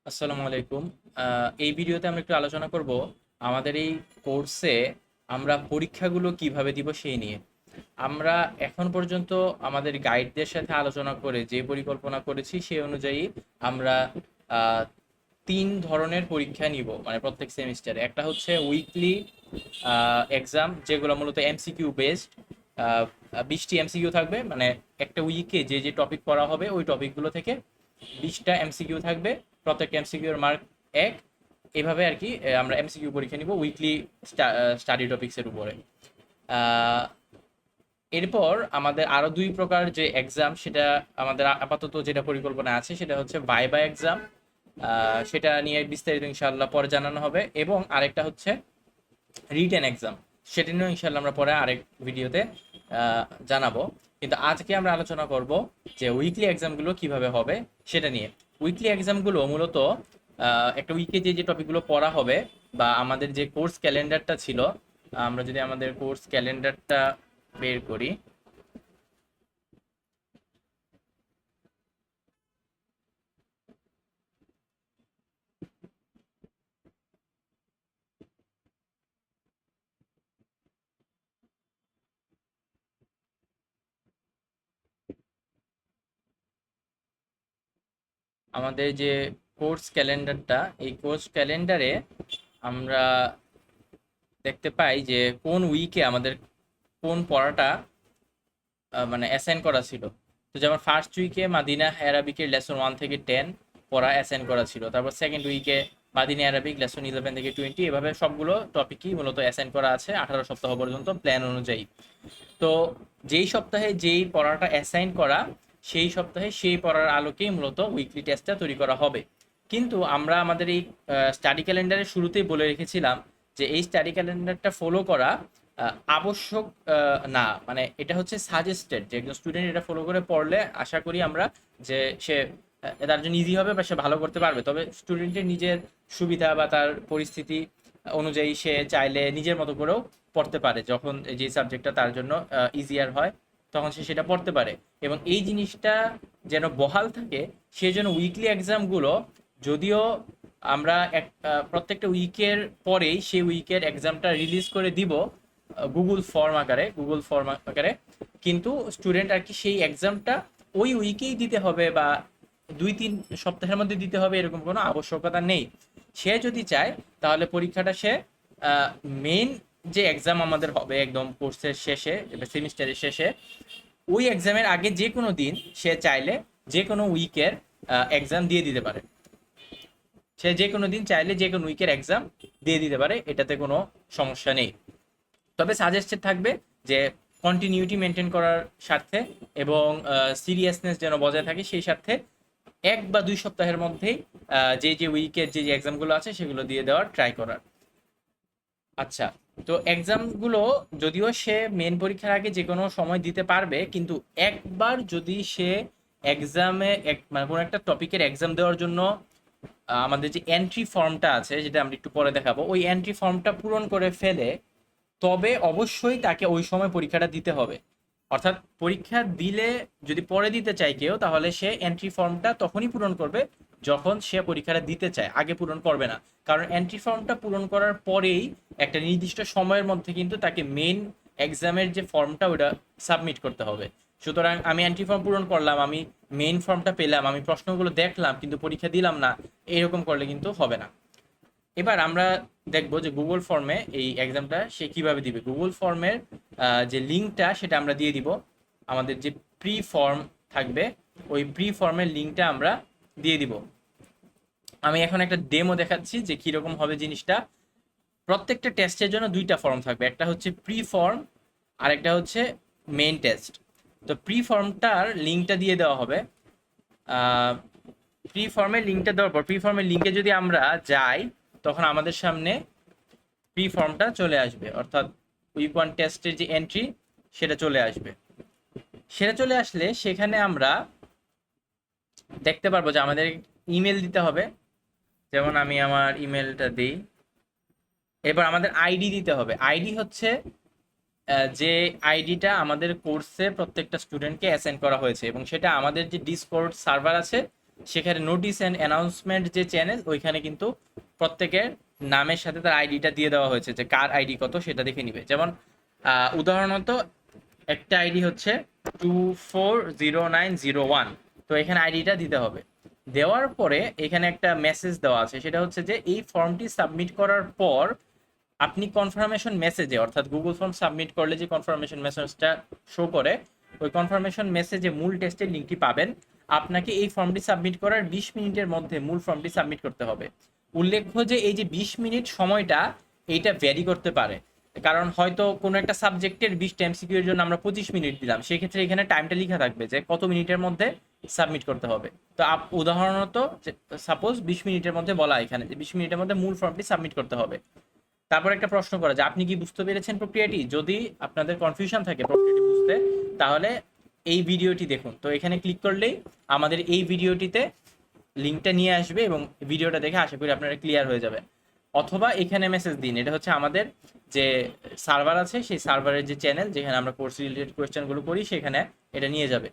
আসসালামু আলাইকুম। এই ভিডিওতে আমরা একটু আলোচনা করব আমাদের এই কোর্সে আমরা পরীক্ষাগুলো কিভাবে দিব সেই নিয়ে। আমরা এখন পর্যন্ত আমাদের গাইডদের সাথে আলোচনা করে যে পরিকল্পনা করেছি সেই অনুযায়ী আমরা আহ, ৩ ধরনের পরীক্ষা নিব, মানে প্রত্যেক সেমিস্টারে। একটা হচ্ছে উইকলি এক্সাম, যেগুলো মূলত এমসিকিউ বেসড। ২০টি এমসিকিউ থাকবে, মানে একটা উইকে যে যে টপিক পড়া হবে ওই টপিকগুলো থেকে 20টা এমসিকিউ থাকবে। প্রত্যেকটা এমসিকিউ এর মার্ক ১। এভাবে আর কি আমরা এমসিকিউ পরীক্ষা নিব উইকলি স্টাডি টপিকসের উপরে। আহ, এরপর আমাদের আরো ২ প্রকার যে এক্সাম, সেটা আমাদের আপাতত যেটা পরিকল্পনা আছে সেটা হচ্ছে ভাইবা এক্সাম। সেটা নিয়ে বিস্তারিত ইনশাআল্লাহ পরে জানানো হবে। এবং আরেকটা হচ্ছে রিটেন এক্সাম, সেটা নিয়েও ইনশাআল্লাহ আমরা পরে আরেক ভিডিওতে জানাবো। কিন্তু আজকে আমরা আলোচনা করব যে উইকলি এক্সামগুলো কিভাবে হবে সেটা নিয়ে। উইকলি এক্সামগুলো মূলত একটা উইকে যে যে টপিকগুলো পড়া হবে বা আমাদের যে কোর্স ক্যালেন্ডারটা ছিল, আমরা যদি আমাদের কোর্স ক্যালেন্ডারটা বের করি, আমাদের যে কোর্স ক্যালেন্ডারটা, এই কোর্স ক্যালেন্ডারে আমরা দেখতে পাই যে কোন উইকে আমাদের কোন পড়াটা মানে অ্যাসাইন করা ছিল। তো যেমন ফার্স্ট উইকে মাদিনা অ্যারাবিকের লেসন 1 থেকে 10 পড়া অ্যাসাইন করা ছিল। তারপর সেকেন্ড উইকে মাদিনা অ্যারাবিক লেসন 11 থেকে 20, এভাবে সবগুলো টপিকই মূলত অ্যাসাইন করা আছে 18 সপ্তাহ পর্যন্ত প্ল্যান অনুযায়ী। তো যেই সপ্তাহে যেই পড়াটা অ্যাসাইন করা, সেই সপ্তাহে সেই পড়ার আলোকেই মূলত উইকলি টেস্টটা তৈরি করা হবে। কিন্তু আমরা আমাদের এই স্টাডি ক্যালেন্ডারের শুরুতেই বলে রেখেছিলাম যে এই স্টাডি ক্যালেন্ডারটা ফলো করা আবশ্যক না, মানে এটা হচ্ছে সাজেস্টেড, যে একজন স্টুডেন্ট এটা ফলো করে পড়লে আশা করি আমরা যে সে তার জন্য ইজি হবে বা সে ভালো করতে পারবে। তবে স্টুডেন্টের নিজের সুবিধা বা তার পরিস্থিতি অনুযায়ী সে চাইলে নিজের মতো করেও পড়তে পারে। যখন যে সাবজেক্টটা তার জন্য ইজিয়ার হয় তখন সে সেটা পড়তে পারে। এবং এই জিনিসটা যেন বহাল থাকে সেই জন্য উইকলি এক্সামগুলো, যদিও আমরা প্রত্যেকটা উইকের পরেই সেই উইকের এক্সামটা রিলিজ করে দিব গুগল ফর্ম আকারে, কিন্তু স্টুডেন্ট আর কি সেই এক্সামটা ওই উইকেই দিতে হবে বা ২-৩ সপ্তাহের মধ্যে দিতে হবে এরকম কোনো আবশ্যকতা নেই। সে যদি চায় তাহলে পরীক্ষাটা সে মেইন যে এক্সাম আমাদের হবে একদম কোর্সের শেষে, সেমিস্টারের শেষে, ওই এক্সামের আগে যে কোনো দিন সে চাইলে যে কোনো উইকের এক্সাম দিয়ে দিতে পারে। সে যে কোনো দিন চাইলে যে কোনো উইকের এক্সাম দিয়ে দিতে পারে, এটাতে কোনো সমস্যা নেই। তবে সাজেস্টেড থাকবে যে কন্টিনিউটি মেনটেন করার স্বার্থে এবং সিরিয়াসনেস যেন বজায় থাকে সেই স্বার্থে ১ বা ২ সপ্তাহের মধ্যেই যে যে উইকের যে যে এক্সামগুলো আছে সেগুলো দিয়ে দেওয়ার ট্রাই করার। আচ্ছা, তো এক্সামগুলো যদিও সে মেন পরীক্ষার আগে যে কোনো সময় দিতে পারবে, কিন্তু একবার যদি সে এক্সামে মানে কোনো একটা টপিকের এক্সাম দেওয়ার জন্য আমাদের যে এন্ট্রি ফর্মটা আছে, যেটা আমরা একটু পরে দেখাবো, ওই এন্ট্রি ফর্মটা পূরণ করে ফেলে তবে অবশ্যই তাকে ওই সময় পরীক্ষাটা দিতে হবে। অর্থাৎ পরীক্ষা দিলে যদি পরে দিতে চায় কেউ, তাহলে সে এন্ট্রি ফর্মটা তখনই পূরণ করবে যখন সে পরীক্ষাটা দিতে চায়, আগে পূরণ করবে না। কারণ এন্ট্রি ফর্মটা পূরণ করার পরেই একটা নির্দিষ্ট সময়ের মধ্যে কিন্তু তাকে মেইন এক্সামের যে ফর্মটা ওটা সাবমিট করতে হবে। সুতরাং আমি এন্ট্রি ফর্ম পূরণ করলাম, আমি মেইন ফর্মটা পেলাম, আমি প্রশ্নগুলো দেখলাম কিন্তু পরীক্ষা দিলাম না, এরকম করলে কিন্তু হবে না। এবার আমরা দেখবো যে গুগল ফর্মে এই এক্সামটা সে কিভাবে দিবে। গুগল ফর্মের যে লিঙ্কটা সেটা আমরা দিয়ে দিব। আমাদের যে প্রি ফর্ম থাকবে ওই প্রি ফর্মের লিঙ্কটা আমরা দিয়ে দিব। আমি এখন একটা ডেমো দেখাচ্ছি যে কিরকম হবে জিনিসটা। প্রত্যেকটা টেস্টের জন্য 2টা ফর্ম থাকবে, একটা হচ্ছে প্রি ফর্ম আর একটা হচ্ছে মেইন টেস্ট। তো প্রি ফর্মটার লিঙ্কটা দিয়ে দেওয়া হবে। প্রি ফর্মের লিঙ্কটা দেওয়ার পর প্রি ফর্মের লিঙ্কে যদি আমরা যাই, তখন আমাদের সামনে প্রি ফর্মটা চলে আসবে, অর্থাৎ উইক 1 টেস্টের যে এন্ট্রি সেটা চলে আসবে। সেটা চলে আসলে সেখানে আমরা দেখতে পারবো যে আমাদের ইমেল দিতে হবে। যেমন আমি আমার ইমেলটা দিই। এবার আমাদের আইডি দিতে হবে। আইডি হচ্ছে যে আইডিটা আমাদের কোর্সে প্রত্যেকটা স্টুডেন্টকে অ্যাসাইন করা হয়েছে এবং সেটা আমাদের যে ডিসকর্ড সার্ভার আছে সেখানে নোটিস অ্যান্ড অ্যানাউন্সমেন্ট যে চ্যানেল, ওইখানে কিন্তু প্রত্যেকের নামের সাথে তার আইডিটা দিয়ে দেওয়া হয়েছে, যে কার আইডি কত সেটা দেখে নিবে। যেমন উদাহরণত একটা আইডি হচ্ছে 240901, তো এখানে আইডিটা দিতে হবে। দেওয়ার পরে এখানে একটা মেসেজ দেওয়া আছে, সেটা হচ্ছে যে এই ফর্মটি সাবমিট করার পর আপনি কনফার্মেশন মেসেজে, অর্থাৎ গুগল ফর্ম সাবমিট করলে যে কনফার্মেশন মেসেজটা শো করে, ওই কনফার্মেশন মেসেজে মূল টেস্টের লিঙ্কটি পাবেন। আপনাকে এই ফর্মটি সাবমিট করার 20 মিনিটের মধ্যে মূল ফর্মটি সাবমিট করতে হবে। উল্লেখ্য যে এই যে 20 মিনিট সময়টা, এইটা ভ্যারি করতে পারে, কারণ হয়তো কোনো একটা সাবজেক্টের 20টা এমসিকিউ এর জন্য আমরা 25 মিনিট দিলাম, সেক্ষেত্রে এখানে টাইমটা লেখা থাকবে যে কত মিনিটের মধ্যে সাবমিট করতে হবে। তো উদাহরণত সাপোজ 20 মিনিটের মধ্যে বলা, এখানে যে 20 মিনিটের মধ্যে মূল ফর্মটি সাবমিট করতে হবে। তারপর একটা প্রশ্ন করা যে আপনি কি বুঝতে পেরেছেন প্রক্রিয়াটি? যদি আপনাদের কনফিউশন থাকে প্রক্রিয়াটি বুঝতে, তাহলে এই ভিডিওটি দেখুন। তো এখানে ক্লিক করলেই আমাদের এই ভিডিওটিতে লিঙ্কটা নিয়ে আসবে এবং ভিডিওটা দেখে আশা করি আপনারা ক্লিয়ার হয়ে যাবে। অথবা এখানে মেসেজ দিন, এটা হচ্ছে আমাদের যে সার্ভার আছে, সেই সার্ভারের যে চ্যানেল যেখানে আমরা কোর্স রিলেটেড কোয়েশ্চেনগুলো করি, সেখানে এটা নিয়ে যাবে।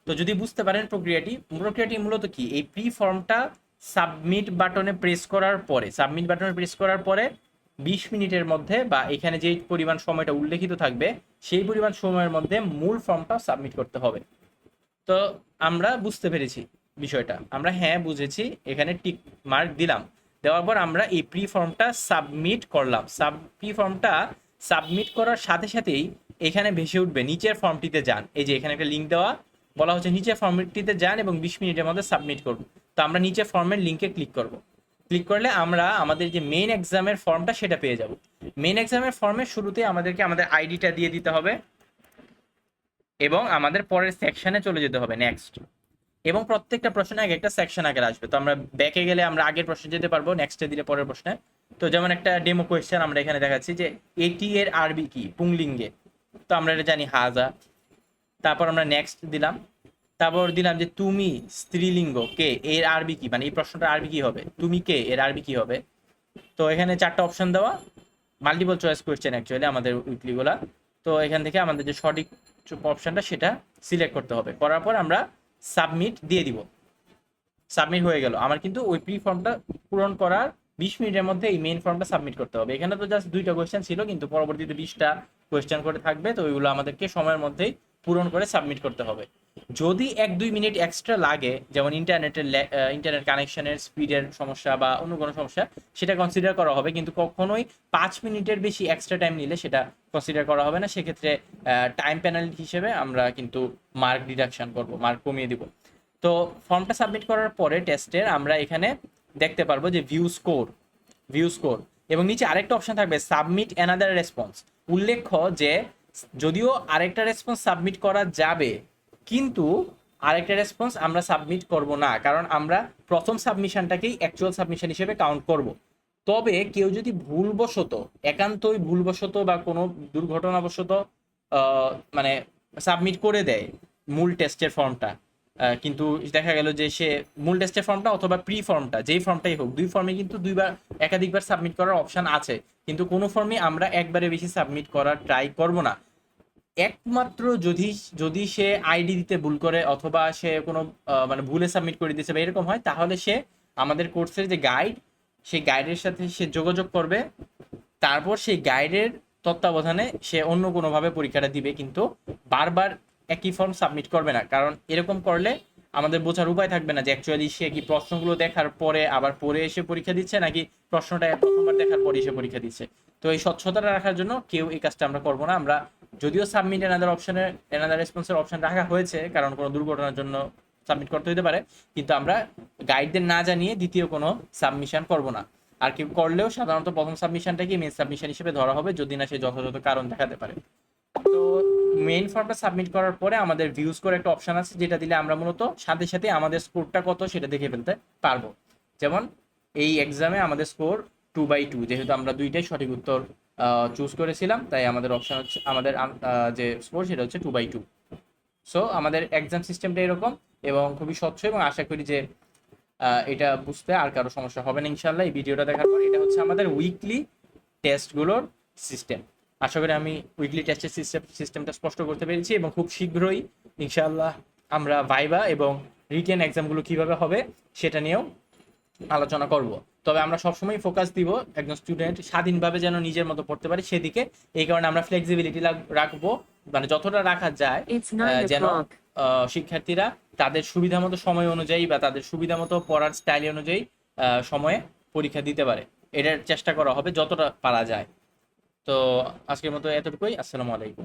তো যদি বুঝতে পারেন প্রক্রিয়াটি মূলত কি, এই প্রি ফর্মটা সাবমিট বাটনে প্রেস করার পরে, 20 মিনিটের মধ্যে বা এখানে যে পরিমাণ সময়টা উল্লেখিত থাকবে সেই পরিমাণ সময়ের মধ্যে মূল ফর্মটা সাবমিট করতে হবে। তো আমরা বুঝতে পেরেছি বিষয়টা, আমরা হ্যাঁ বুঝেছি, এখানে টিক মার্ক দিলাম। দেওয়ার পর আমরা এই প্রি ফর্মটা সাবমিট করলাম। প্রি ফর্মটা সাবমিট করার সাথে সাথেই এখানে ভেসে উঠবে নিচের ফর্মটিতে যান, এই যে এখানে একটা লিঙ্ক দেওয়া, বলা হচ্ছে নিচের ফর্মটিতে যান এবং 20 মিনিটের মধ্যে সাবমিট করব। তো আমরা নিচের ফর্মের লিঙ্কে ক্লিক করব। ক্লিক করলে আমরা আমাদের যে মেইন এক্সামের ফর্মটা সেটা পেয়ে যাব। মেইন এক্সামের ফর্মের শুরুতে আমাদেরকে আমাদের আইডিটা দিয়ে দিতে হবে এবং আমাদের পরের সেকশনে চলে যেতে হবে, নেক্সট। এবং প্রত্যেকটা প্রশ্নে আগে একটা সেকশন আগে আসবে, তো আমরা ব্যাকে গেলে আমরা আগের প্রশ্নে যেতে পারবো, নেক্সটে দিলে পরের প্রশ্নে। তো যেমন একটা ডেমো কোয়েশ্চেন আমরা এখানে দেখাচ্ছি যে এটি এর আরবি কি পুংলিঙ্গে, তো আমরা এটা জানি হাজা। তারপর আমরা নেক্সট দিলাম, তারপর দিলাম যে তুমি স্ত্রীলিঙ্গ কে এর আরবি কি, মানে এই প্রশ্নটা আরবি কি হবে, তুমি কে এর আরবি কি হবে। তো এখানে 4টা অপশন দেওয়া, মাল্টিপল চয়েস কোয়েশ্চেন অ্যাকচুয়ালি আমাদের উইকলিগুলা। তো এখান থেকে আমাদের যে সঠিক অপশনটা সেটা সিলেক্ট করতে হবে, করার পর আমরা সাবমিট দিয়ে দিব। সাবমিট হয়ে গেল আমার, কিন্তু ওই প্রি ফর্মটা পূরণ করার 20 মিনিটের মধ্যে এই মেইন ফর্মটা সাবমিট করতে হবে। এখানে তো জাস্ট 2টা কোয়েশ্চেন ছিল, কিন্তু পরবর্তীতে 20টা কোয়েশ্চেন করে থাকবে, তো ওইগুলো আমাদেরকে সময়ের মধ্যেই পূরণ করে সাবমিট করতে হবে। যদি 1-2 মিনিট এক্সট্রা লাগে, যেমন ইন্টারনেট কানেকশনের স্পিডের সমস্যা বা অন্য কোনো সমস্যা, সেটা কনসিডার করা হবে, কিন্তু কখনোই 5 মিনিটের বেশি এক্সট্রা টাইম নিলে সেটা কনসিডার করা হবে না। সেক্ষেত্রে টাইম পেনাল্টি হিসেবে আমরা কিন্তু মার্ক ডিডাকশন করব, মার্ক কমিয়ে দিব। তো ফর্মটা সাবমিট করার পরে টেস্টের আমরা এখানে দেখতে পারবো যে ভিউ স্কোর এবং নিচে আরেকটা অপশন থাকবে সাবমিট অ্যানাদার রেসপন্স। উল্লেখ্য যে যদিও আরেকটা রেসপন্স সাবমিট করা যাবে, কিন্তু আরেকটা রেসপন্স আমরা সাবমিট করব না, কারণ আমরা প্রথম সাবমিশনটাকেই অ্যাকচুয়াল সাবমিশন হিসেবে কাউন্ট করব। তবে কেউ যদি একান্তই ভুলবশত বা কোনো দুর্ঘটনাবশত মানে সাবমিট করে দেয় মূল টেস্টের ফর্মটা, কিন্তু দেখা গেল যে সে মূল টেস্টের ফর্মটা অথবা প্রি ফর্মটা, যেই ফর্মটাই হোক, দুই ফর্মে কিন্তু একাধিকবার সাবমিট করার অপশন আছে, কিন্তু কোনো ফর্মে আমরা একবারে বেশি সাবমিট করার ট্রাই করব না। একমাত্র যদি সে আইডি দিতে ভুল করে অথবা সে কোনো মানে ভুলে সাবমিট করে দিয়েছে বা এরকম হয়, তাহলে সে আমাদের কোর্সের যে গাইড, সেই গাইডের সাথে সে যোগাযোগ করবে। তারপর সেই গাইডের তত্ত্বাবধানে সে অন্য কোনোভাবে পরীক্ষাটা দিবে, কিন্তু বারবার একই ফর্ম সাবমিট করবে না, কারণ এরকম করলে আমাদের বোঝার উপায় থাকবে না যে অ্যাকচুয়ালি সে কি প্রশ্নগুলো দেখার পরে আবার পরে এসে পরীক্ষা দিচ্ছে, নাকি প্রশ্নটা প্রথমবার দেখার পরে এসে পরীক্ষা দিচ্ছে। তো এই স্বচ্ছতাটা রাখার জন্য কেউ এই কাজটা আমরা করবো না। আমরা যদিও সাবমিট অ্যানাদার রেসপন্সের অপশন রাখা হয়েছে, কারণ কোনো দুর্ঘটনার জন্য সাবমিট করতে হতে পারে, কিন্তু আমরা গাইডদের না জানিয়ে দ্বিতীয় কোনো সাবমিশন করব না। আর কেউ করলেও সাধারণত প্রথম সাবমিশনটাকে মেন সাবমিশন হিসেবে ধরা হবে, যদি না সে যথাযথ কারণ দেখাতে পারে। তো মেইন ফর্মটা সাবমিট করার পরে আমাদের ভিউ স্কোর একটা অপশন আছে, যেটা দিলে আমরা মূলত সাথে সাথে আমাদের স্কোরটা কত সেটা দেখে ফেলতে পারবো। যেমন এই এক্সামে আমাদের স্কোর 2/2, যেহেতু আমরা দুইটাই সঠিক উত্তর চুজ করেছিলাম, তাই আমাদের অপশন হচ্ছে, আমাদের যে স্কোর সেটা হচ্ছে 2/2। সো আমাদের এক্সাম সিস্টেমটা এরকম এবং খুবই স্বচ্ছ, এবং আশা করি যে এটা বুঝতে আর কারো সমস্যা হবে না ইনশাল্লাহ এই ভিডিওটা দেখার পর। এটা হচ্ছে আমাদের উইকলি টেস্টগুলোর সিস্টেম। আশা করি আমি উইকলি টেস্টের সিস্টেমটা স্পষ্ট করতে পেরেছি, এবং খুব শীঘ্রই ইনশাল্লাহ আমরা ভাইবা এবং রিটেন এক্সামগুলো কিভাবে হবে সেটা নিয়েও আলোচনা করব। তবে আমরা সবসময় ফোকাস দিব একজন স্টুডেন্ট স্বাধীনভাবে যেন নিজের মতো পড়তে পারে সেদিকে। এই কারণে আমরা ফ্লেক্সিবিলিটি রাখবো, মানে যতটা রাখা যায় যেন শিক্ষার্থীরা তাদের সুবিধা মতো সময় অনুযায়ী বা তাদের সুবিধা মতো পড়ার স্টাইল অনুযায়ী সময়ে পরীক্ষা দিতে পারে, এটার চেষ্টা করা হবে যতটা পারা যায়। তো আজকের মতো এতটুকুই। আসসালামু আলাইকুম।